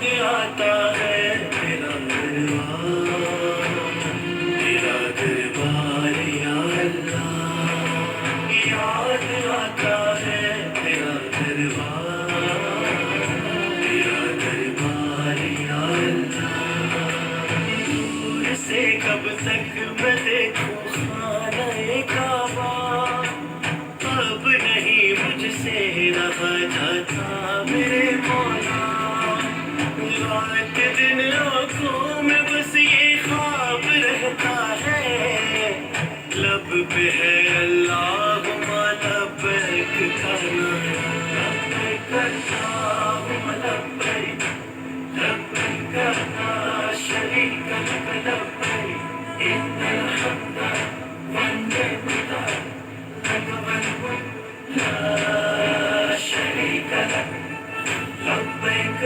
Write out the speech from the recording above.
یاد آتا ہے تیرا دربار یا اللہ، یاد آتا ہے تیرا دربار یا اللہ۔ دور سے کب تک میں دیکھوں خانہ کعبہ، اب نہیں مجھ سے رہا جاتا میرے مولا، رات دن آنکھوں میں بس یہ خواب رہتا ہے، لب پہ ہے اللہم لبیک کا نعرہ، لبیک اللہم لبیک، لبیک لا شریک لک لبیک، ان الحمد والنعمت لک والملک لا شریک لک، لبیک